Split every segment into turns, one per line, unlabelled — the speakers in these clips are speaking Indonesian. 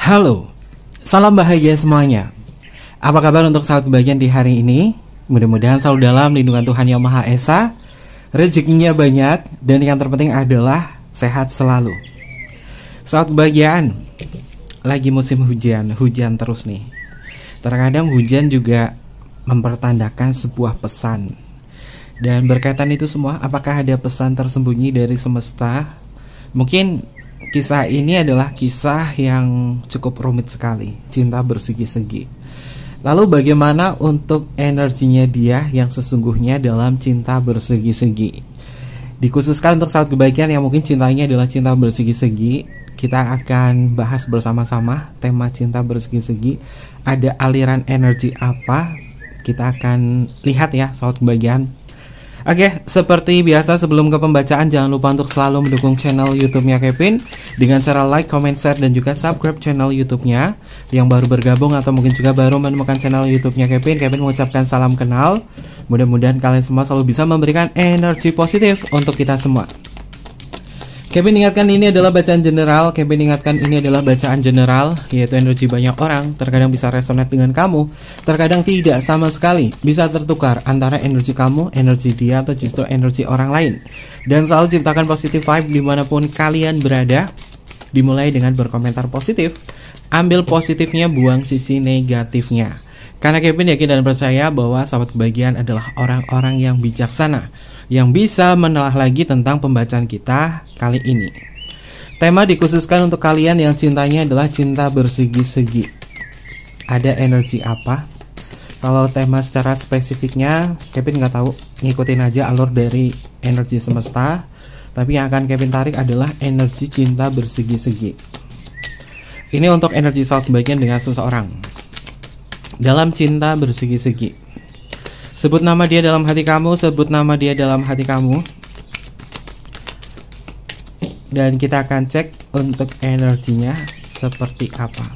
Halo, salam bahagia semuanya. Apa kabar untuk sahabat kebahagiaan di hari ini? Mudah-mudahan selalu dalam lindungan Tuhan Yang Maha Esa, rezekinya banyak, dan yang terpenting adalah sehat selalu. Sahabat kebahagiaan, lagi musim hujan, hujan terus nih. Terkadang hujan juga mempertandakan sebuah pesan. Dan berkaitan itu semua, apakah ada pesan tersembunyi dari semesta? Mungkin kisah ini adalah kisah yang cukup rumit sekali, cinta bersegi-segi. Lalu bagaimana untuk energinya dia yang sesungguhnya dalam cinta bersegi-segi? Dikhususkan untuk sahabat kebahagiaan yang mungkin cintanya adalah cinta bersegi-segi, kita akan bahas bersama-sama tema cinta bersegi-segi. Ada aliran energi apa? Kita akan lihat ya sahabat kebahagiaan. Oke, seperti biasa sebelum ke pembacaan, jangan lupa untuk selalu mendukung channel YouTube-nya Kevin dengan cara like, comment, share, dan juga subscribe channel YouTube-nya. Yang baru bergabung atau mungkin juga baru menemukan channel YouTube-nya Kevin mengucapkan salam kenal. Mudah-mudahan kalian semua selalu bisa memberikan energi positif untuk kita semua. Kevin ingatkan ini adalah bacaan general. Yaitu energi banyak orang terkadang bisa resonate dengan kamu, terkadang tidak sama sekali. Bisa tertukar antara energi kamu, energi dia, atau justru energi orang lain. Dan selalu ciptakan positive vibe dimanapun kalian berada. Dimulai dengan berkomentar positif, ambil positifnya, buang sisi negatifnya. Karena Kevin yakin dan percaya bahwa sahabat kebahagiaan adalah orang-orang yang bijaksana, yang bisa menelah lagi tentang pembacaan kita kali ini. Tema dikhususkan untuk kalian yang cintanya adalah cinta bersegi-segi. Ada energi apa? Kalau tema secara spesifiknya Kevin nggak tahu, ngikutin aja alur dari energi semesta. Tapi yang akan Kevin tarik adalah energi cinta bersegi-segi. Ini untuk energi sahabat kebahagiaan dengan seseorang dalam cinta bersegi-segi. Sebut nama dia dalam hati kamu, dan kita akan cek untuk energinya seperti apa.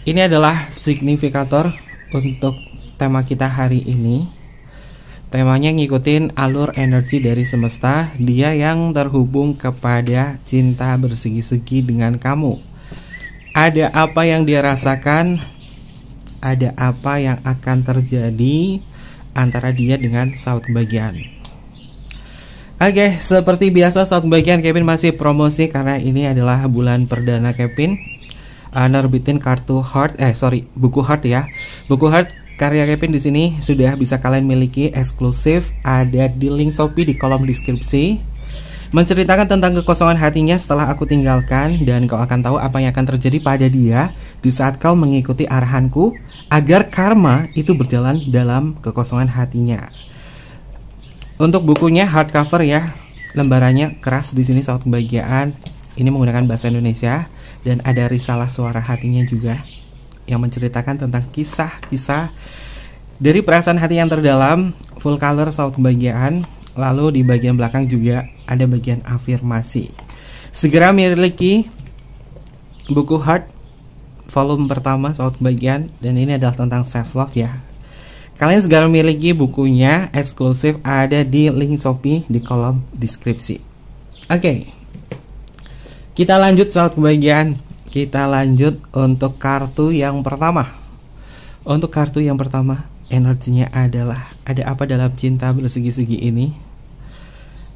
Ini adalah signifikator untuk tema kita hari ini. Temanya ngikutin alur energi dari semesta, dia yang terhubung kepada cinta bersegi-segi dengan kamu. Ada apa yang dia rasakan, ada apa yang akan terjadi antara dia dengan sahabat kebahagiaan. Oke, seperti biasa sahabat kebahagiaan, Kevin masih promosi karena ini adalah bulan perdana Kevin nerbitin buku Heart ya. Buku Heart karya Kevin di sini sudah bisa kalian miliki eksklusif, ada di link Shopee di kolom deskripsi. Menceritakan tentang kekosongan hatinya setelah aku tinggalkan, dan kau akan tahu apa yang akan terjadi pada dia di saat kau mengikuti arahanku agar karma itu berjalan dalam kekosongan hatinya. Untuk bukunya hardcover ya, lembarannya keras di sini sahabat kebahagiaan. Ini menggunakan bahasa Indonesia dan ada risalah suara hatinya juga yang menceritakan tentang kisah-kisah dari perasaan hati yang terdalam, full color sahabat kebahagiaan. Lalu di bagian belakang juga ada bagian afirmasi. Segera miliki buku Heart volume pertama sahabat kebahagiaan, dan ini adalah tentang self love ya. Kalian segera miliki bukunya, eksklusif, ada di link Shopee di kolom deskripsi. Oke, kita lanjut sahabat kebahagiaan. Kita lanjut untuk kartu yang pertama. Untuk kartu yang pertama, energinya adalah ada apa dalam cinta bersegi-segi ini?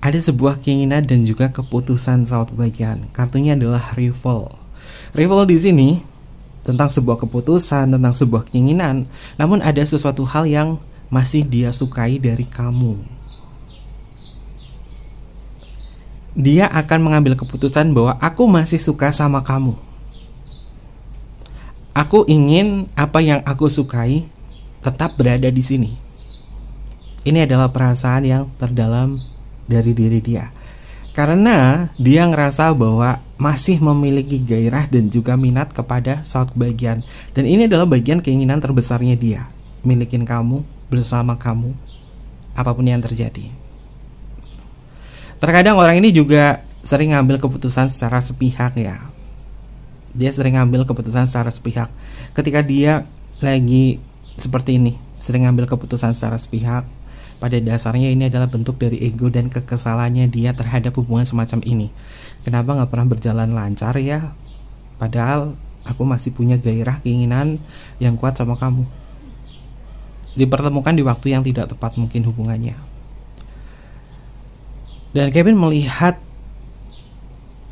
Ada sebuah keinginan dan juga keputusan sahabat kebahagiaan. Kartunya adalah Rival. Rival di sini tentang sebuah keputusan, tentang sebuah keinginan. Namun ada sesuatu hal yang masih dia sukai dari kamu. Dia akan mengambil keputusan bahwa aku masih suka sama kamu. Aku ingin apa yang aku sukai tetap berada di sini. Ini adalah perasaan yang terdalam dari diri dia. Karena dia ngerasa bahwa masih memiliki gairah dan juga minat kepada sahabat kebahagiaan. Dan ini adalah bagian keinginan terbesarnya dia, milikin kamu, bersama kamu, apapun yang terjadi. Terkadang orang ini juga sering ngambil keputusan secara sepihak ya. Dia sering ngambil keputusan secara sepihak. Ketika dia lagi seperti ini, sering ngambil keputusan secara sepihak, Pada dasarnya ini adalah bentuk dari ego dan kekesalannya dia terhadap hubungan semacam ini. Kenapa gak pernah berjalan lancar ya? Padahal aku masih punya gairah keinginan yang kuat sama kamu. Dipertemukan di waktu yang tidak tepat mungkin hubungannya. Dan Kevin melihat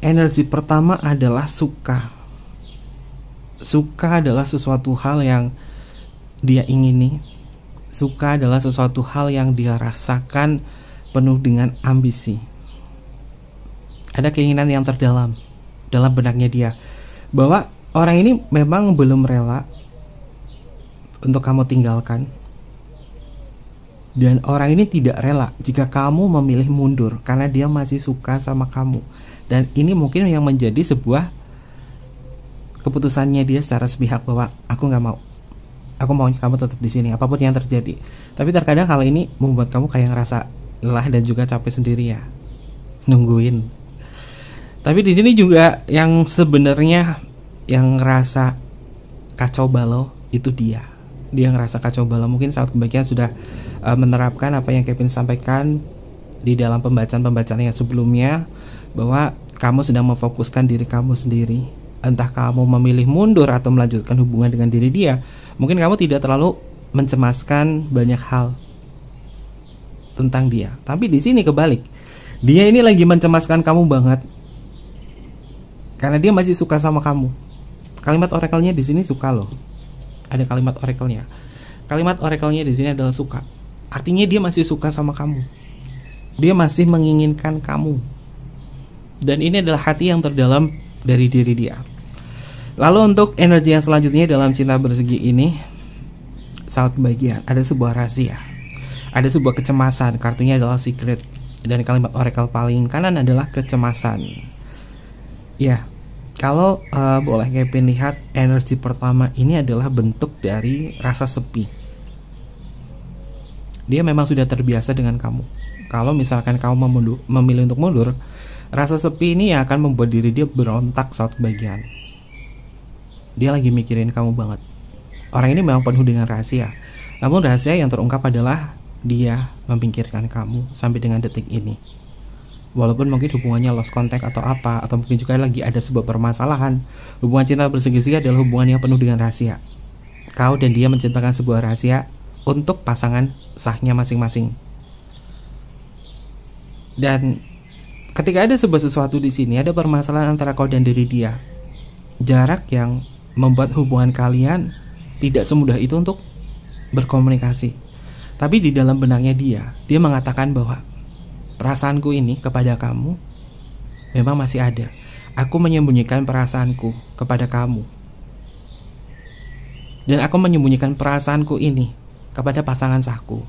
energi pertama adalah suka. Suka adalah sesuatu hal yang dia ingini. Suka adalah sesuatu hal yang dia rasakan penuh dengan ambisi. Ada keinginan yang terdalam dalam benaknya dia, bahwa orang ini memang belum rela untuk kamu tinggalkan. Dan orang ini tidak rela jika kamu memilih mundur, karena dia masih suka sama kamu. Dan ini mungkin yang menjadi sebuah keputusannya dia secara sepihak, bahwa aku gak mau, aku maunya kamu tetap di sini apapun yang terjadi. Tapi terkadang hal ini membuat kamu kayak ngerasa lelah dan juga capek sendiri ya, nungguin. Tapi di sini juga yang sebenarnya yang ngerasa kacau balau itu dia. Dia ngerasa kacau balau. Mungkin saat kebagian sudah menerapkan apa yang Kevin sampaikan di dalam pembacaan-pembacaan yang sebelumnya, bahwa kamu sedang memfokuskan diri kamu sendiri. Entah kamu memilih mundur atau melanjutkan hubungan dengan diri dia, mungkin kamu tidak terlalu mencemaskan banyak hal tentang dia. Tapi di sini kebalik, dia ini lagi mencemaskan kamu banget, karena dia masih suka sama kamu. Kalimat oracle-nya di sini suka loh. Ada kalimat oracle-nya. Kalimat oracle-nya di sini adalah suka. Artinya dia masih suka sama kamu. Dia masih menginginkan kamu. Dan ini adalah hati yang terdalam dari diri dia. Lalu untuk energi yang selanjutnya dalam cinta bersegi ini, saat kebahagiaan, ada sebuah rahasia, ada sebuah kecemasan. Kartunya adalah secret. Dan kalimat oracle paling kanan adalah kecemasan. Ya, kalau boleh Kevin lihat, energi pertama ini adalah bentuk dari rasa sepi. Dia memang sudah terbiasa dengan kamu. Kalau misalkan kamu memilih untuk mundur, rasa sepi ini yang akan membuat diri dia berontak saat kebahagiaan. Dia lagi mikirin kamu banget. Orang ini memang penuh dengan rahasia. Namun rahasia yang terungkap adalah dia memikirkan kamu sampai dengan detik ini. Walaupun mungkin hubungannya lost contact atau apa, atau mungkin juga lagi ada sebuah permasalahan, hubungan cinta bersegi-segi adalah hubungan yang penuh dengan rahasia. Kau dan dia menciptakan sebuah rahasia untuk pasangan sahnya masing-masing. Dan ketika ada sebuah sesuatu di sini, ada permasalahan antara kau dan diri dia. Jarak yang membuat hubungan kalian tidak semudah itu untuk berkomunikasi. Tapi di dalam benaknya dia mengatakan bahwa perasaanku ini kepada kamu memang masih ada. Aku menyembunyikan perasaanku kepada kamu. Dan aku menyembunyikan perasaanku ini kepada pasangan sahku.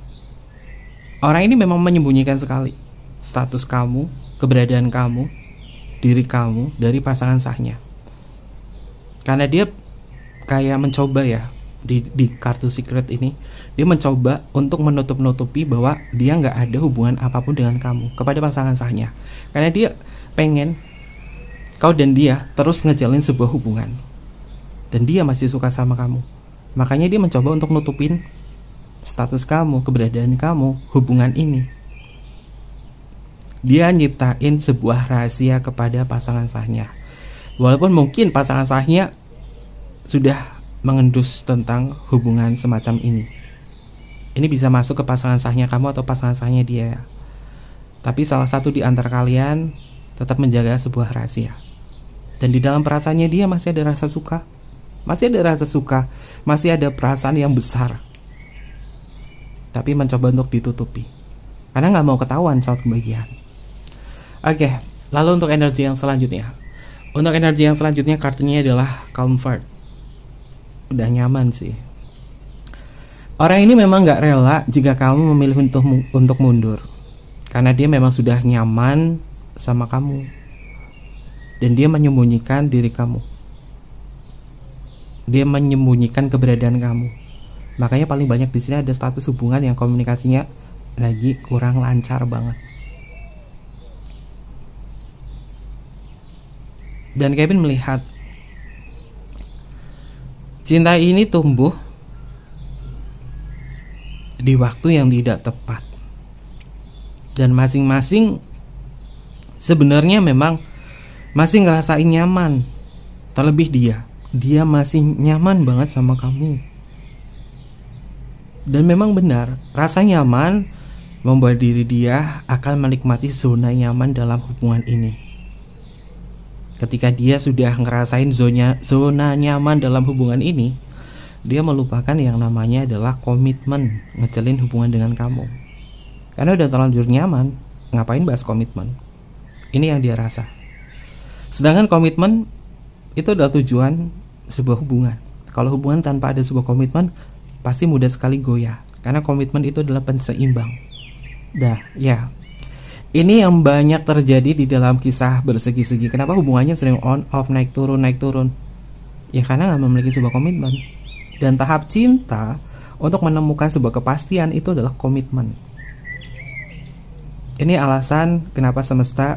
Orang ini memang menyembunyikan sekali status kamu, keberadaan kamu, diri kamu dari pasangan sahnya. Karena dia kayak mencoba ya, di kartu secret ini, dia mencoba untuk menutup-nutupi bahwa dia nggak ada hubungan apapun dengan kamu kepada pasangan sahnya. Karena dia pengen kau dan dia terus ngejalin sebuah hubungan, dan dia masih suka sama kamu. Makanya dia mencoba untuk nutupin status kamu, keberadaan kamu, hubungan ini. Dia nyiptain sebuah rahasia kepada pasangan sahnya. Walaupun mungkin pasangan sahnya sudah mengendus tentang hubungan semacam ini. Ini bisa masuk ke pasangan sahnya kamu atau pasangan sahnya dia. Tapi salah satu di antara kalian tetap menjaga sebuah rahasia. Dan di dalam perasaannya dia masih ada rasa suka. Masih ada rasa suka. Masih ada perasaan yang besar. Tapi mencoba untuk ditutupi. Karena gak mau ketahuan saat kebahagiaan. Oke, lalu untuk energi yang selanjutnya. Untuk energi yang selanjutnya kartunya adalah comfort. Udah nyaman sih. Orang ini memang gak rela jika kamu memilih untuk mundur. Karena dia memang sudah nyaman sama kamu. Dan dia menyembunyikan diri kamu. Dia menyembunyikan keberadaan kamu. Makanya paling banyak di sini ada status hubungan yang komunikasinya lagi kurang lancar banget. Dan Kevin melihat cinta ini tumbuh di waktu yang tidak tepat. Dan masing-masing sebenarnya memang masih ngerasain nyaman. Terlebih dia masih nyaman banget sama kamu. Dan memang benar, rasa nyaman membuat diri dia akan menikmati zona nyaman dalam hubungan ini. Ketika dia sudah ngerasain zona nyaman dalam hubungan ini, dia melupakan yang namanya adalah komitmen ngejalin hubungan dengan kamu. Karena udah terlanjur nyaman, ngapain bahas komitmen? Ini yang dia rasa. Sedangkan komitmen itu adalah tujuan sebuah hubungan. Kalau hubungan tanpa ada sebuah komitmen, pasti mudah sekali goyah. Karena komitmen itu adalah penseimbang. Ya. Ini yang banyak terjadi di dalam kisah bersegi-segi. Kenapa hubungannya sering on off, naik turun. Ya karena gak memiliki sebuah komitmen. Dan tahap cinta untuk menemukan sebuah kepastian itu adalah komitmen. Ini alasan kenapa semesta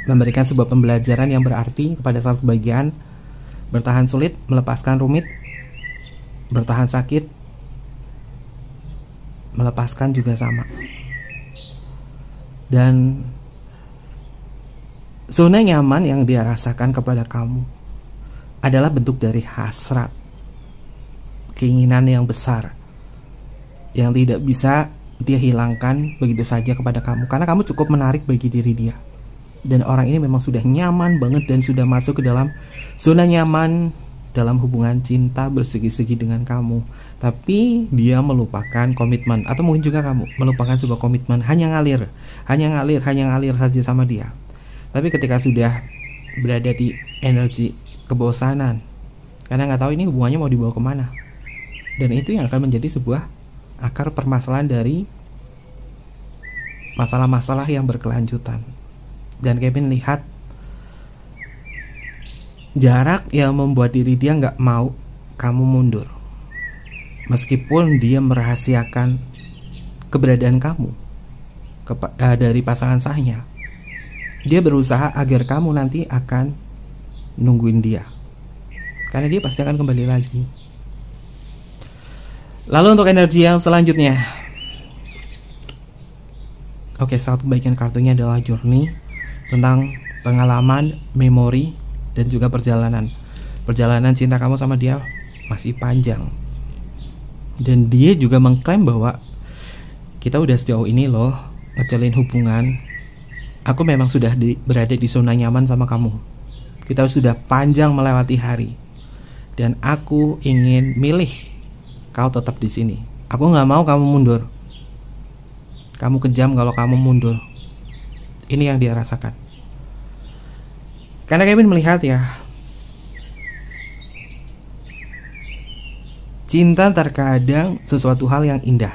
memberikan sebuah pembelajaran yang berarti kepada satu bagian. Bertahan sulit, melepaskan rumit. Bertahan sakit, melepaskan juga sama. Dan zona nyaman yang dia rasakan kepada kamu adalah bentuk dari hasrat, keinginan yang besar yang tidak bisa dia hilangkan begitu saja kepada kamu, karena kamu cukup menarik bagi diri dia. Dan orang ini memang sudah nyaman banget dan sudah masuk ke dalam zona nyaman dalam hubungan cinta bersegi-segi dengan kamu. Tapi dia melupakan komitmen. Atau mungkin juga kamu melupakan sebuah komitmen. Hanya ngalir saja sama dia. Tapi ketika sudah berada di energi kebosanan, karena gak tahu ini hubungannya mau dibawa kemana. Dan itu yang akan menjadi sebuah akar permasalahan dari masalah-masalah yang berkelanjutan. Dan Kevin lihat jarak yang membuat diri dia gak mau kamu mundur. Meskipun dia merahasiakan keberadaan kamu dari pasangan sahnya, dia berusaha agar kamu nanti akan nungguin dia, karena dia pasti akan kembali lagi. Lalu untuk energi yang selanjutnya, oke, satu bagian kartunya adalah journey, tentang pengalaman, memori, dan juga perjalanan cinta kamu sama dia masih panjang. Dan dia juga mengklaim bahwa kita udah sejauh ini loh ngejalin hubungan. Aku memang sudah berada di zona nyaman sama kamu. Kita sudah panjang melewati hari, dan aku ingin milih kau tetap di sini. Aku nggak mau kamu mundur. Kamu kejam kalau kamu mundur. Ini yang dia rasakan. Karena Kevin melihat ya, cinta terkadang sesuatu hal yang indah.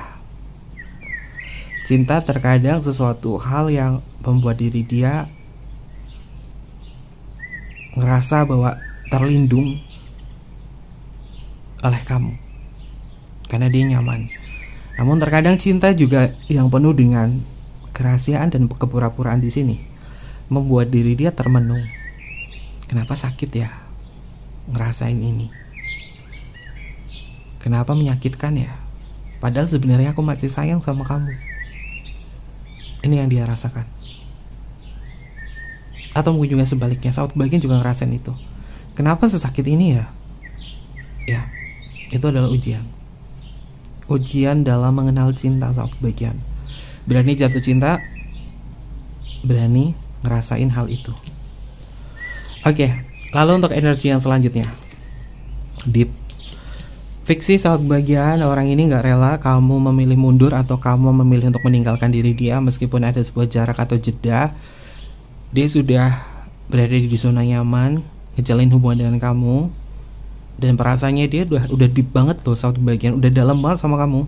Cinta terkadang sesuatu hal yang membuat diri dia ngerasa bahwa terlindung oleh kamu, karena dia nyaman. Namun terkadang cinta juga yang penuh dengan kerahasiaan dan kepura-puraan di sini membuat diri dia termenung. Kenapa sakit ya ngerasain ini? Kenapa menyakitkan ya? Padahal sebenarnya aku masih sayang sama kamu. Ini yang dia rasakan. Atau mungkin juga sebaliknya, saat bagian juga ngerasain itu. Kenapa sesakit ini ya? Ya, itu adalah ujian. Ujian dalam mengenal cinta saat bagian. Berani jatuh cinta, berani ngerasain hal itu. Oke, lalu untuk energi yang selanjutnya, deep. Fiksi saat bagian, orang ini gak rela kamu memilih mundur atau kamu memilih untuk meninggalkan diri dia. Meskipun ada sebuah jarak atau jeda, dia sudah berada di zona nyaman, ngejalin hubungan dengan kamu. Dan perasaannya dia udah deep banget loh saat bagian, udah dalam banget sama kamu.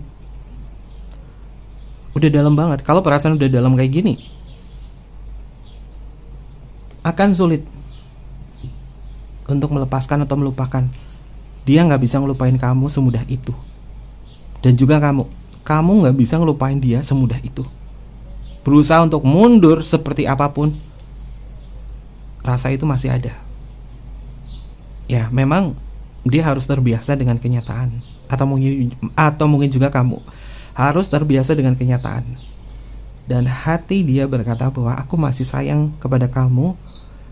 Udah dalam banget. Kalau perasaan udah dalam kayak gini, akan sulit untuk melepaskan atau melupakan. Dia gak bisa ngelupain kamu semudah itu. Dan juga kamu gak bisa ngelupain dia semudah itu. Berusaha untuk mundur seperti apapun, rasa itu masih ada. Ya memang dia harus terbiasa dengan kenyataan. Atau mungkin juga kamu harus terbiasa dengan kenyataan. Dan hati dia berkata bahwa aku masih sayang kepada kamu.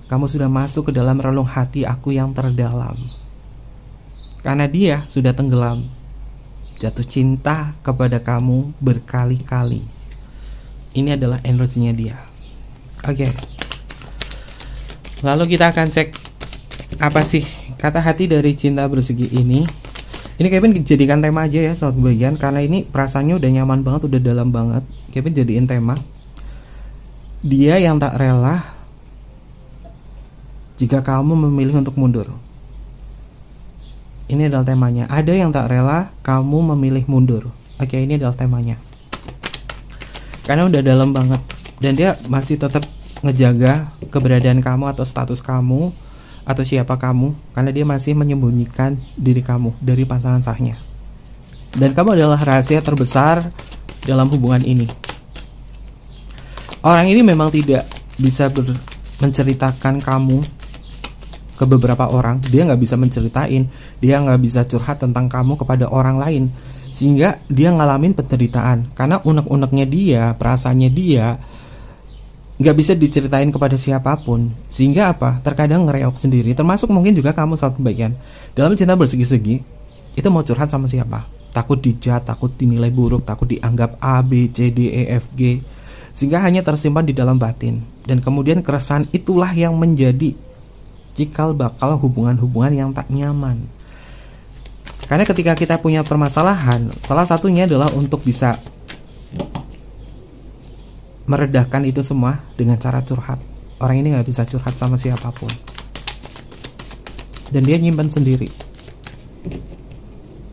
Kamu sudah masuk ke dalam relung hati aku yang terdalam. Karena dia sudah tenggelam, jatuh cinta kepada kamu berkali-kali. Ini adalah energinya dia. Oke. Lalu kita akan cek apa sih kata hati dari cinta bersegi ini. Ini Kevin jadikan tema aja ya sobat kebahagiaan, karena ini perasaannya udah nyaman banget, udah dalam banget. Kevin jadiin tema. Dia yang tak rela jika kamu memilih untuk mundur. Ini adalah temanya. Ada yang tak rela kamu memilih mundur. Oke, ini adalah temanya. Karena udah dalam banget, dan dia masih tetap ngejaga keberadaan kamu atau status kamu atau siapa kamu, karena dia masih menyembunyikan diri kamu dari pasangan sahnya. Dan kamu adalah rahasia terbesar dalam hubungan ini. Orang ini memang tidak bisa menceritakan kamu ke beberapa orang. Dia nggak bisa menceritain, dia nggak bisa curhat tentang kamu kepada orang lain, sehingga dia ngalamin penderitaan. Karena unek-uneknya dia, perasaannya dia nggak bisa diceritain kepada siapapun, sehingga apa? Terkadang ngereok sendiri. Termasuk mungkin juga kamu saat kebagian dalam cinta bersegi-segi itu mau curhat sama siapa? Takut dijat, takut dinilai buruk, takut dianggap A, B, C, D, E, F, G, sehingga hanya tersimpan di dalam batin. Dan kemudian keresahan itulah yang menjadi cikal bakal hubungan-hubungan yang tak nyaman. Karena ketika kita punya permasalahan, salah satunya adalah untuk bisa meredahkan itu semua dengan cara curhat. Orang ini gak bisa curhat sama siapapun, dan dia nyimpan sendiri.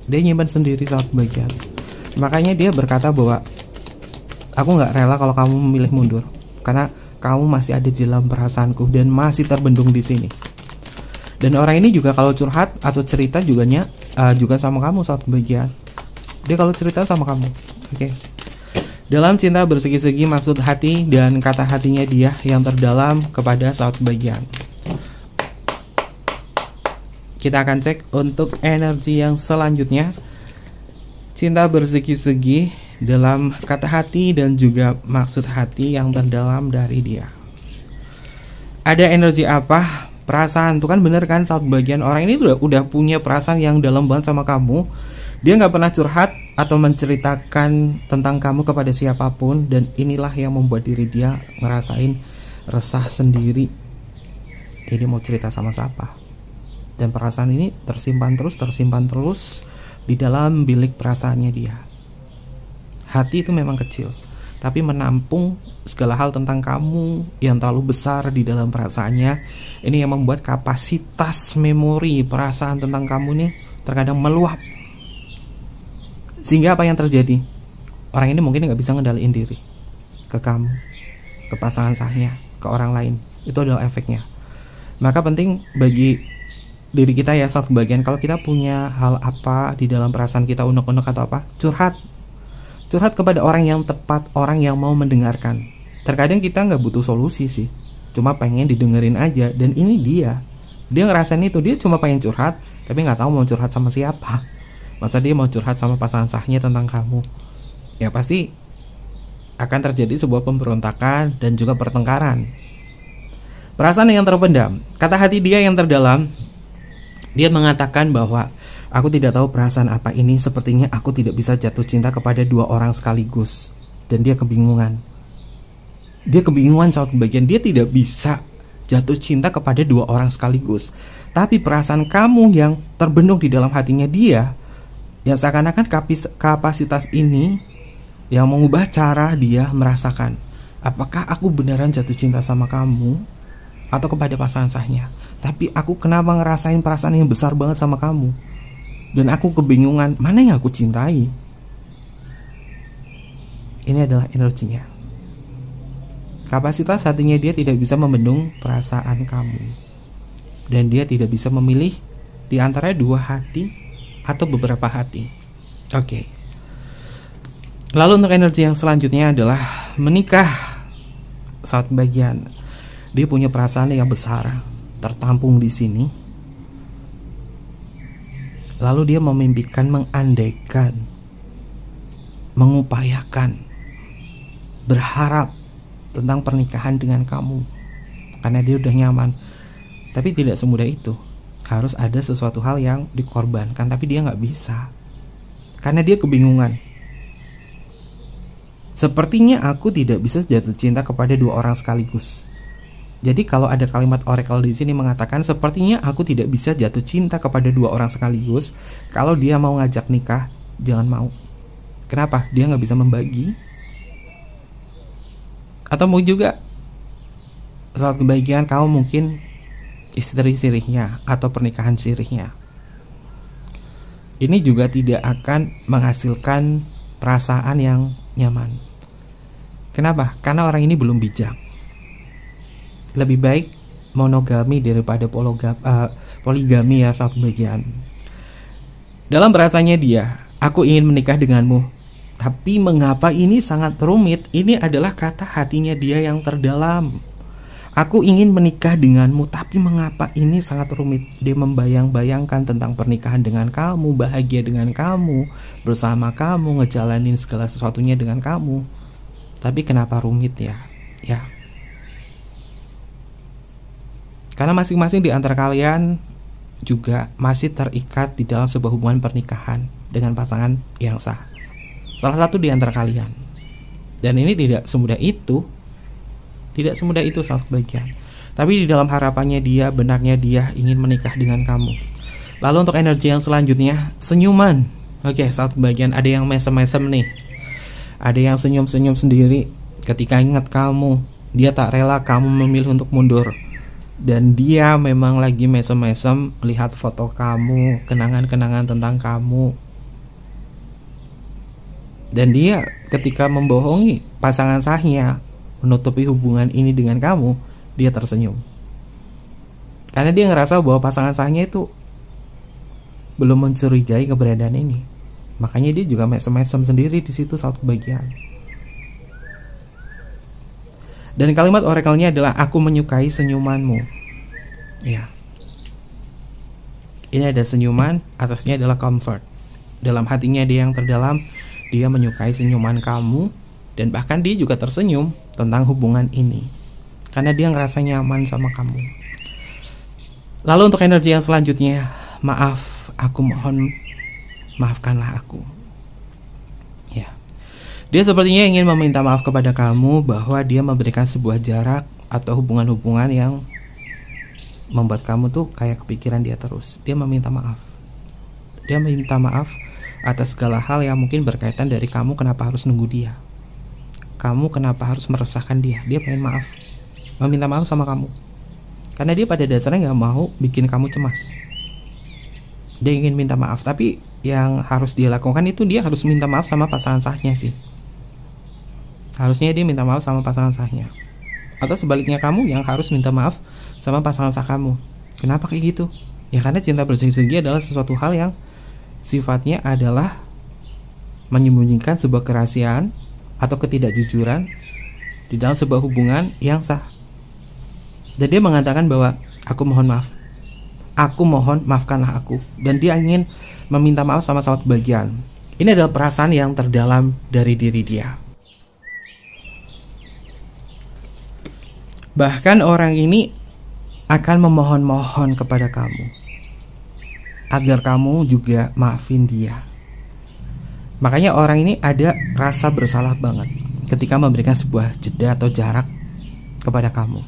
Dia nyimpan sendiri saat bagian. Makanya dia berkata bahwa aku gak rela kalau kamu memilih mundur, karena kamu masih ada di dalam perasaanku dan masih terbendung di sini. Dan orang ini juga kalau curhat atau cerita juga sama kamu saat bagian. Dia kalau cerita sama kamu. Oke. Dalam cinta bersegi-segi maksud hati dan kata hatinya dia yang terdalam kepada saat bagian. Kita akan cek untuk energi yang selanjutnya. Cinta bersegi-segi dalam kata hati dan juga maksud hati yang terdalam dari dia. Ada energi apa? Perasaan. Tuh kan bener kan saat bagian, orang ini udah punya perasaan yang dalam banget sama kamu. Dia gak pernah curhat atau menceritakan tentang kamu kepada siapapun, dan inilah yang membuat diri dia ngerasain resah sendiri. Ini mau cerita sama siapa? Dan perasaan ini tersimpan terus di dalam bilik perasaannya dia. Hati itu memang kecil, tapi menampung segala hal tentang kamu yang terlalu besar di dalam perasaannya. Ini yang membuat kapasitas memori perasaan tentang kamu nih terkadang meluap. Sehingga apa yang terjadi? Orang ini mungkin gak bisa ngendaliin diri ke kamu, ke pasangan sahnya, ke orang lain. Itu adalah efeknya. Maka penting bagi diri kita ya, saat bagian, kalau kita punya hal apa di dalam perasaan kita, unek-unek atau apa, curhat kepada orang yang tepat, orang yang mau mendengarkan. Terkadang kita gak butuh solusi sih, cuma pengen didengerin aja. Dan ini dia ngerasain itu, dia cuma pengen curhat, tapi gak tahu mau curhat sama siapa. Masa dia mau curhat sama pasangan sahnya tentang kamu? Ya pasti akan terjadi sebuah pemberontakan dan juga pertengkaran. Perasaan yang terpendam, kata hati dia yang terdalam, dia mengatakan bahwa aku tidak tahu perasaan apa ini. Sepertinya aku tidak bisa jatuh cinta kepada dua orang sekaligus. Dan dia kebingungan. Dia kebingungan saat bagian, dia tidak bisa jatuh cinta kepada dua orang sekaligus. Tapi perasaan kamu yang terbendung di dalam hatinya dia, yang seakan-akan kapasitas ini yang mengubah cara dia merasakan. Apakah aku beneran jatuh cinta sama kamu atau kepada pasangan sahnya? Tapi aku kenapa ngerasain perasaan yang besar banget sama kamu? Dan aku kebingungan, mana yang aku cintai? Ini adalah energinya. Kapasitas hatinya dia tidak bisa membendung perasaan kamu. Dan dia tidak bisa memilih di antara dua hati atau beberapa hati. Oke. Lalu untuk energi yang selanjutnya adalah menikah. Saat bagian, dia punya perasaan yang besar tertampung di sini. Lalu dia memimpikan, mengandaikan, mengupayakan berharap tentang pernikahan dengan kamu karena dia udah nyaman. Tapi tidak semudah itu. Harus ada sesuatu hal yang dikorbankan, tapi dia nggak bisa karena dia kebingungan. Sepertinya aku tidak bisa jatuh cinta kepada dua orang sekaligus. Jadi kalau ada kalimat oracle di sini mengatakan sepertinya aku tidak bisa jatuh cinta kepada dua orang sekaligus. Kalau dia mau ngajak nikah, jangan mau. Kenapa? Dia nggak bisa membagi. Atau mau juga saat kebahagiaan kamu mungkin istri sirihnya atau pernikahan sirihnya. Ini juga tidak akan menghasilkan perasaan yang nyaman. Kenapa? Karena orang ini belum bijak. Lebih baik monogami daripada poligami ya saat kebahagiaan. Dalam bahasanya dia, aku ingin menikah denganmu. Tapi mengapa ini sangat rumit? Ini adalah kata hatinya dia yang terdalam. Aku ingin menikah denganmu, tapi mengapa ini sangat rumit? Dia membayang-bayangkan tentang pernikahan dengan kamu, bahagia dengan kamu, bersama kamu, ngejalanin segala sesuatunya dengan kamu. Tapi kenapa rumit ya? Ya. Karena masing-masing di antara kalian juga masih terikat di dalam sebuah hubungan pernikahan dengan pasangan yang sah. Salah satu di antara kalian. Dan ini tidak semudah itu. Tidak semudah itu saat kebahagiaan. Tapi di dalam harapannya dia, benarnya dia ingin menikah dengan kamu. Lalu untuk energi yang selanjutnya, senyuman. Oke, saat kebahagiaan ada yang mesem-mesem nih. Ada yang senyum-senyum sendiri ketika ingat kamu. Dia tak rela kamu memilih untuk mundur. Dan dia memang lagi mesem-mesem melihat foto kamu, kenangan-kenangan tentang kamu. Dan dia ketika membohongi pasangan sahnya, menutupi hubungan ini dengan kamu, dia tersenyum. Karena dia ngerasa bahwa pasangan sahnya itu belum mencurigai keberadaan ini. Makanya dia juga mesem-mesem sendiri di situ saat kebahagiaan. Dan kalimat oracle-nya adalah aku menyukai senyumanmu. Ya. Ini ada senyuman, atasnya adalah comfort. Dalam hatinya dia yang terdalam, dia menyukai senyuman kamu, dan bahkan dia juga tersenyum tentang hubungan ini. Karena dia ngerasa nyaman sama kamu. Lalu untuk energi yang selanjutnya, maaf, aku mohon maafkanlah aku. Ya. Dia sepertinya ingin meminta maaf kepada kamu bahwa dia memberikan sebuah jarak atau hubungan-hubungan yang membuat kamu tuh kayak kepikiran dia terus. Dia meminta maaf. Dia meminta maaf atas segala hal yang mungkin berkaitan dari kamu kenapa harus nunggu dia. Kamu kenapa harus meresahkan dia. Dia pengen maaf, meminta maaf sama kamu. Karena dia pada dasarnya gak mau bikin kamu cemas. Dia ingin minta maaf, tapi yang harus dia lakukan itu dia harus minta maaf sama pasangan sahnya sih. Harusnya dia minta maaf sama pasangan sahnya. Atau sebaliknya kamu yang harus minta maaf sama pasangan sah kamu. Kenapa kayak gitu? Ya karena cinta bersegi-segi adalah sesuatu hal yang sifatnya adalah menyembunyikan sebuah kerahasiaan atau ketidakjujuran di dalam sebuah hubungan yang sah. Dan dia mengatakan bahwa aku mohon maaf, aku mohon maafkanlah aku. Dan dia ingin meminta maaf sama sahabat kebahagiaan. Ini adalah perasaan yang terdalam dari diri dia. Bahkan orang ini akan memohon-mohon kepada kamu agar kamu juga maafin dia. Makanya orang ini ada rasa bersalah banget ketika memberikan sebuah jeda atau jarak kepada kamu.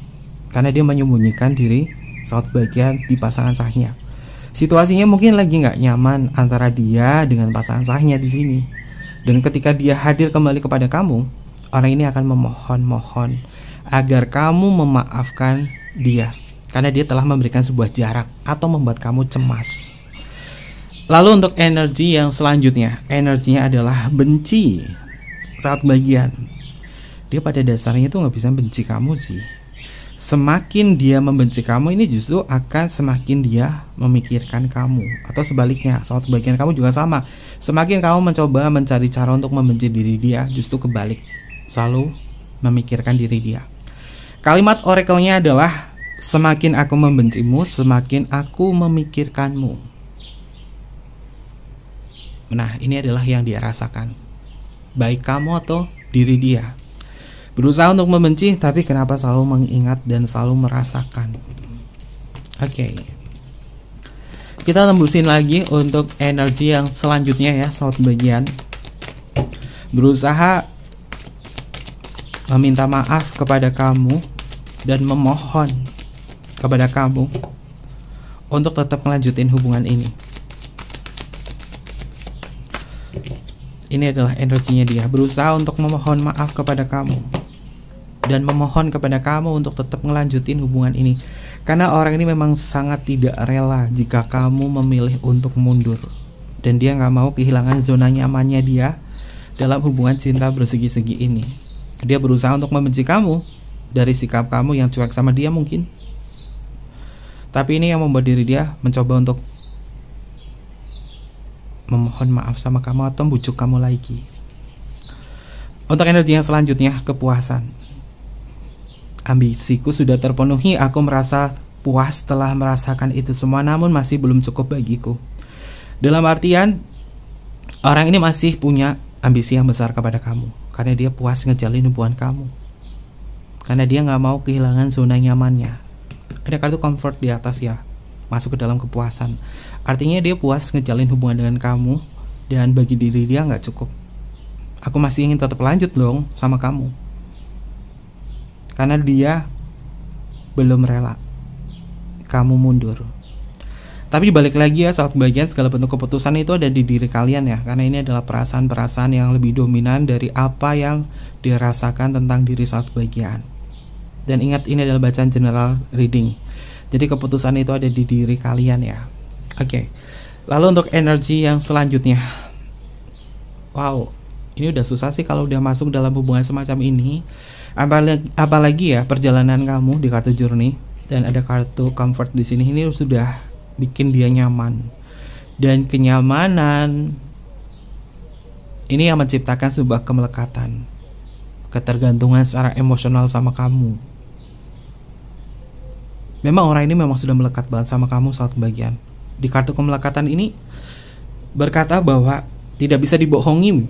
Karena dia menyembunyikan diri saat bagian di pasangan sahnya. Situasinya mungkin lagi nggak nyaman antara dia dengan pasangan sahnya di sini. Dan ketika dia hadir kembali kepada kamu, orang ini akan memohon-mohon agar kamu memaafkan dia. Karena dia telah memberikan sebuah jarak atau membuat kamu cemas. Lalu untuk energi yang selanjutnya, energinya adalah benci saat bagian. Dia pada dasarnya itu nggak bisa benci kamu sih. Semakin dia membenci kamu, ini justru akan semakin dia memikirkan kamu. Atau sebaliknya, saat bagian kamu juga sama. Semakin kamu mencoba mencari cara untuk membenci diri dia, justru kebalik, selalu memikirkan diri dia. Kalimat oracle-nya adalah semakin aku membencimu, semakin aku memikirkanmu. Nah, ini adalah yang dia rasakan, baik kamu atau diri dia. Berusaha untuk membenci, tapi kenapa selalu mengingat dan selalu merasakan. Oke. Kita tembusin lagi untuk energi yang selanjutnya ya, sobat bagian. Berusaha meminta maaf kepada kamu dan memohon kepada kamu untuk tetap melanjutin hubungan ini. Ini adalah energinya dia, berusaha untuk memohon maaf kepada kamu dan memohon kepada kamu untuk tetap melanjutin hubungan ini. Karena orang ini memang sangat tidak rela jika kamu memilih untuk mundur. Dan dia gak mau kehilangan zona nyamannya dia dalam hubungan cinta bersegi-segi ini. Dia berusaha untuk membenci kamu dari sikap kamu yang cuek sama dia mungkin. Tapi ini yang membuat diri dia mencoba untuk memohon maaf sama kamu atau membujuk kamu lagi. Untuk energi yang selanjutnya, kepuasan. Ambisiku sudah terpenuhi, aku merasa puas setelah merasakan itu semua, namun masih belum cukup bagiku. Dalam artian, orang ini masih punya ambisi yang besar kepada kamu, karena dia puas ngejalin hubungan kamu, karena dia gak mau kehilangan zona nyamannya. Ada kartu comfort di atas ya, masuk ke dalam kepuasan. Artinya dia puas ngejalin hubungan dengan kamu, dan bagi diri dia gak cukup. Aku masih ingin tetap lanjut dong sama kamu, karena dia belum rela kamu mundur. Tapi balik lagi ya saat bagian, segala bentuk keputusan itu ada di diri kalian ya, karena ini adalah perasaan-perasaan yang lebih dominan dari apa yang dirasakan tentang diri saat bagian. Dan ingat, ini adalah bacaan general reading, jadi keputusan itu ada di diri kalian ya. Oke. Lalu untuk energi yang selanjutnya, wow, ini udah susah sih kalau udah masuk dalam hubungan semacam ini. Apalagi ya perjalanan kamu di kartu journey dan ada kartu comfort di sini, ini sudah bikin dia nyaman. Dan kenyamanan ini yang menciptakan sebuah kemelekatan, ketergantungan secara emosional sama kamu. Memang orang ini memang sudah melekat banget sama kamu saat bagian. Di kartu kemelekatan ini berkata bahwa tidak bisa dibohongi.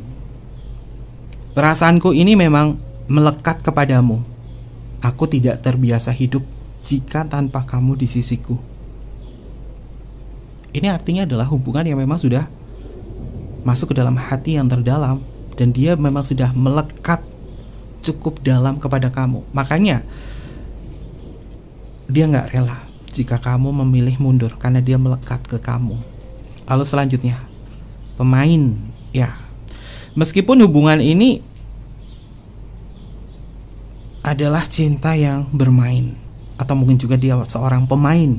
Perasaanku ini memang melekat kepadamu. Aku tidak terbiasa hidup jika tanpa kamu di sisiku. Ini artinya adalah hubungan yang memang sudah masuk ke dalam hati yang terdalam, dan dia memang sudah melekat cukup dalam kepada kamu. Makanya dia gak rela jika kamu memilih mundur, karena dia melekat ke kamu. Lalu selanjutnya, pemain ya. Meskipun hubungan ini adalah cinta yang bermain, atau mungkin juga dia seorang pemain,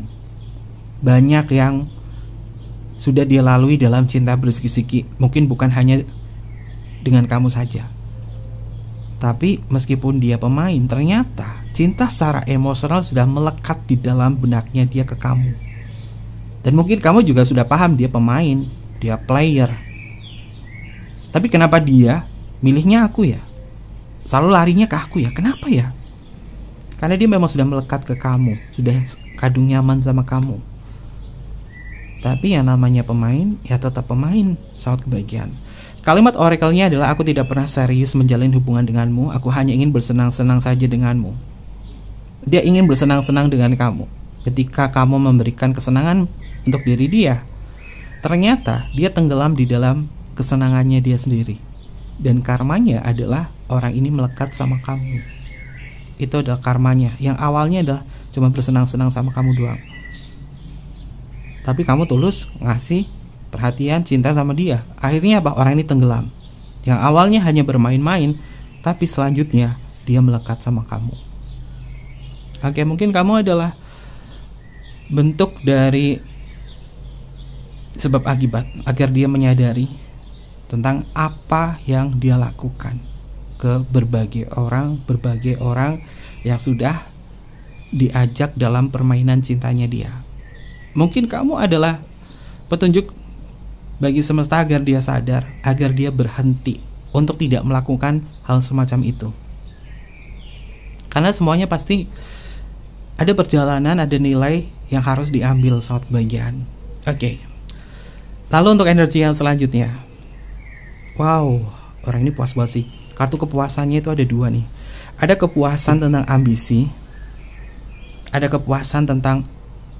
banyak yang sudah dia lalui dalam cinta bersegi-segi. Mungkin bukan hanya dengan kamu saja, tapi meskipun dia pemain, ternyata cinta secara emosional sudah melekat di dalam benaknya dia ke kamu. Dan mungkin kamu juga sudah paham dia pemain, dia player. Tapi kenapa dia milihnya aku ya? Selalu larinya ke aku ya, kenapa ya? Karena dia memang sudah melekat ke kamu, sudah kadung nyaman sama kamu. Tapi yang namanya pemain, ya tetap pemain, sahabat kebahagiaan. Kalimat oracle-nya adalah, aku tidak pernah serius menjalin hubungan denganmu, aku hanya ingin bersenang-senang saja denganmu. Dia ingin bersenang-senang dengan kamu. Ketika kamu memberikan kesenangan untuk diri dia, ternyata dia tenggelam di dalam kesenangannya dia sendiri. Dan karmanya adalah orang ini melekat sama kamu. Itu adalah karmanya. Yang awalnya adalah cuma bersenang-senang sama kamu doang, tapi kamu tulus ngasih perhatian, cinta sama dia. Akhirnya apa? Orang ini tenggelam. Yang awalnya hanya bermain-main, tapi selanjutnya dia melekat sama kamu. Oke, mungkin kamu adalah bentuk dari sebab akibat, agar dia menyadari tentang apa yang dia lakukan ke berbagai orang yang sudah diajak dalam permainan cintanya dia. Mungkin kamu adalah petunjuk bagi semesta agar dia sadar, agar dia berhenti untuk tidak melakukan hal semacam itu. Karena semuanya pasti ada perjalanan, ada nilai yang harus diambil saat kebahagiaan. Oke. Lalu untuk energi yang selanjutnya, wow, orang ini puas banget sih. Kartu kepuasannya itu ada dua nih. Ada kepuasan tentang ambisi, ada kepuasan tentang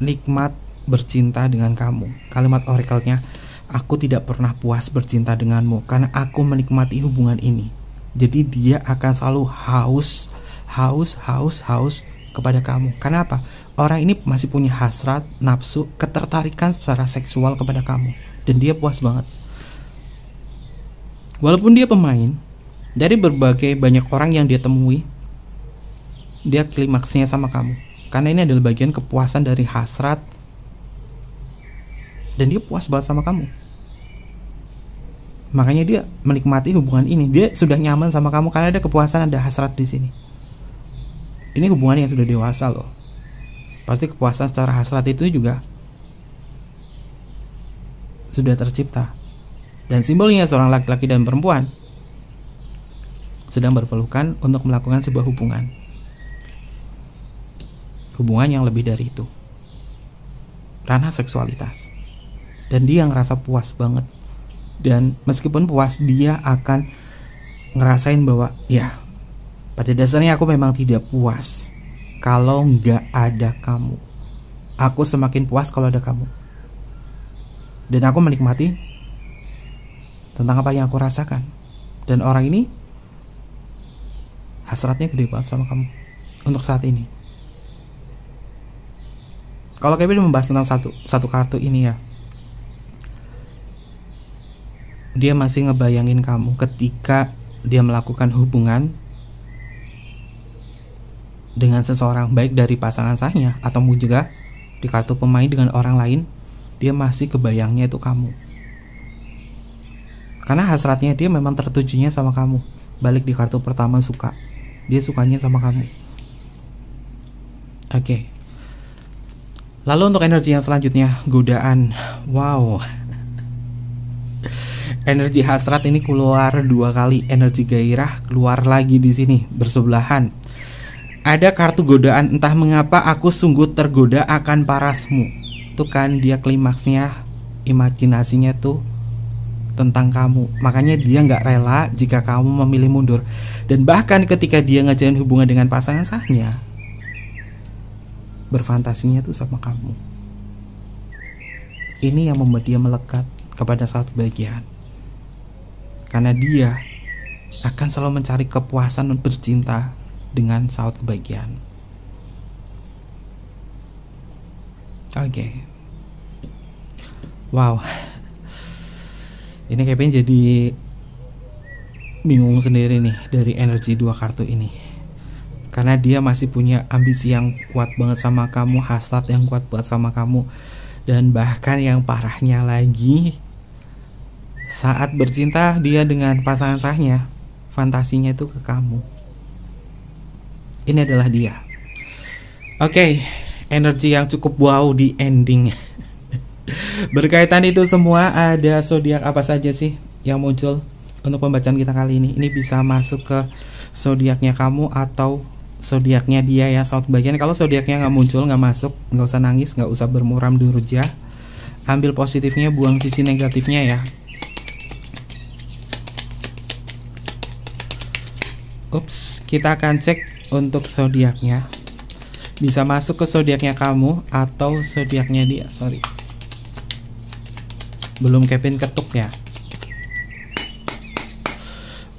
nikmat bercinta dengan kamu. Kalimat oracle-nya, aku tidak pernah puas bercinta denganmu karena aku menikmati hubungan ini. Jadi dia akan selalu haus kepada kamu. Karena apa? Orang ini masih punya hasrat, nafsu, ketertarikan secara seksual kepada kamu. Dan dia puas banget. Walaupun dia pemain, dari berbagai banyak orang yang dia temui, dia klimaksnya sama kamu. Karena ini adalah bagian kepuasan dari hasrat. Dan dia puas banget sama kamu. Makanya dia menikmati hubungan ini. Dia sudah nyaman sama kamu karena ada kepuasan, ada hasrat di sini. Ini hubungan yang sudah dewasa loh. Pasti kepuasan secara hasrat itu juga sudah tercipta. Dan simbolnya seorang laki-laki dan perempuan sedang berpelukan untuk melakukan sebuah hubungan. Hubungan yang lebih dari itu. Ranah seksualitas. Dan dia ngerasa puas banget. Dan meskipun puas, dia akan ngerasain bahwa ya, pada dasarnya aku memang tidak puas kalau nggak ada kamu. Aku semakin puas kalau ada kamu. Dan aku menikmati tentang apa yang aku rasakan. Dan orang ini hasratnya gede banget sama kamu untuk saat ini. Kalau Kevin membahas tentang satu kartu ini ya, dia masih ngebayangin kamu ketika dia melakukan hubungan dengan seseorang, baik dari pasangan sahnya ataupun juga di kartu pemain dengan orang lain. Dia masih kebayangnya itu kamu. Karena hasratnya dia memang tertujunya sama kamu. Balik di kartu pertama suka. Dia sukanya sama kamu. Oke. Lalu untuk energi yang selanjutnya, godaan. Wow. Energi hasrat ini keluar 2 kali. Energi gairah keluar lagi di sini bersebelahan. Ada kartu godaan, entah mengapa aku sungguh tergoda akan parasmu. Itu kan dia klimaksnya, imajinasinya tuh tentang kamu. Makanya dia gak rela jika kamu memilih mundur. Dan bahkan ketika dia ngejalin hubungan dengan pasangan sahnya, berfantasinya tuh sama kamu. Ini yang membuat dia melekat kepada satu bagian. Karena dia akan selalu mencari kepuasan dan bercinta dengan saut kebahagiaan. Oke. Wow. Ini Kevin jadi bingung sendiri nih dari energi 2 kartu ini. Karena dia masih punya ambisi yang kuat banget sama kamu, hasrat yang kuat banget sama kamu. Dan bahkan yang parahnya lagi, saat bercinta dia dengan pasangan sahnya, fantasinya itu ke kamu. Ini adalah dia. Oke, energi yang cukup wow di ending. Berkaitan itu semua, ada zodiak apa saja sih yang muncul untuk pembacaan kita kali ini? Ini bisa masuk ke zodiaknya kamu atau zodiaknya dia ya, saat bagian. Kalau zodiaknya nggak muncul, nggak masuk, nggak usah nangis, nggak usah bermuram durja. Ambil positifnya, buang sisi negatifnya ya. Ups, kita akan cek untuk zodiaknya. Bisa masuk ke zodiaknya kamu atau zodiaknya dia. Sorry, belum Kevin ketuk ya.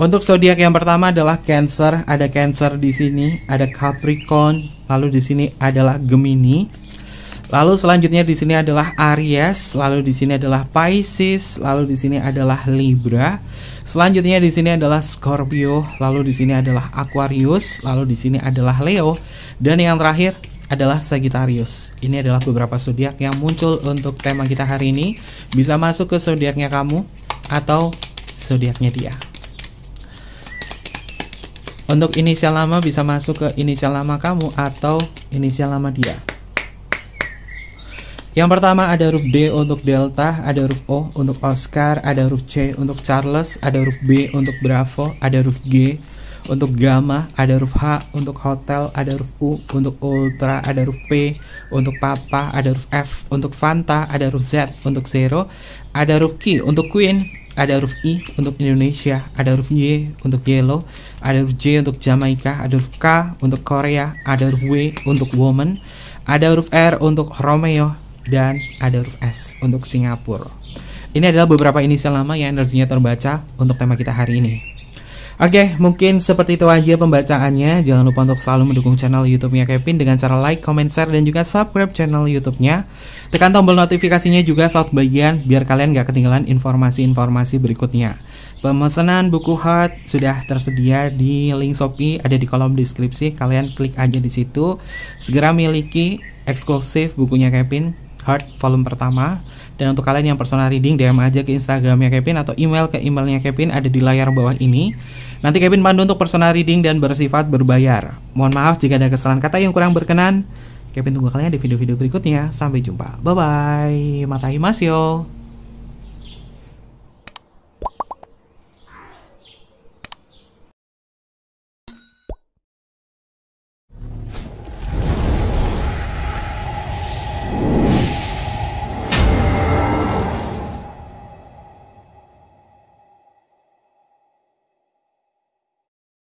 Untuk zodiak yang pertama adalah Cancer. Ada Cancer di sini, ada Capricorn, lalu di sini adalah Gemini. Lalu selanjutnya di sini adalah Aries, lalu di sini adalah Pisces, lalu di sini adalah Libra. Selanjutnya di sini adalah Scorpio, lalu di sini adalah Aquarius, lalu di sini adalah Leo, dan yang terakhir adalah Sagittarius. Ini adalah beberapa zodiak yang muncul untuk tema kita hari ini. Bisa masuk ke zodiaknya kamu atau zodiaknya dia. Untuk inisial nama bisa masuk ke inisial nama kamu atau inisial nama dia. Yang pertama ada huruf D untuk Delta, ada huruf O untuk Oscar, ada huruf C untuk Charles, ada huruf B untuk Bravo, ada huruf G untuk Gamma, ada huruf H untuk Hotel, ada huruf U untuk Ultra, ada huruf P untuk Papa, ada huruf F untuk Fanta, ada huruf Z untuk Zero, ada huruf Q untuk Queen, ada huruf I untuk Indonesia, ada huruf Y untuk yellow, ada huruf J untuk Jamaika, ada huruf K untuk Korea, ada huruf W untuk woman, ada huruf R untuk Romeo, dan ada huruf S untuk Singapura. Ini adalah beberapa inisial nama yang energinya terbaca untuk tema kita hari ini. Oke, mungkin seperti itu aja pembacaannya. Jangan lupa untuk selalu mendukung channel YouTube-nya Kevin dengan cara like, comment, share, dan juga subscribe channel YouTube-nya. Tekan tombol notifikasinya juga saat bagian biar kalian gak ketinggalan informasi-informasi berikutnya. Pemesanan buku Heart sudah tersedia di link Shopee, ada di kolom deskripsi. Kalian klik aja di situ. Segera miliki eksklusif bukunya Kevin, Heart volume pertama. Dan untuk kalian yang personal reading, DM aja ke Instagramnya Kevin atau email ke emailnya Kevin, ada di layar bawah ini. Nanti Kevin pandu untuk personal reading dan bersifat berbayar. Mohon maaf jika ada kesalahan kata yang kurang berkenan. Kevin tunggu kalian di video-video berikutnya. Sampai jumpa. Bye-bye. Matai mas yo.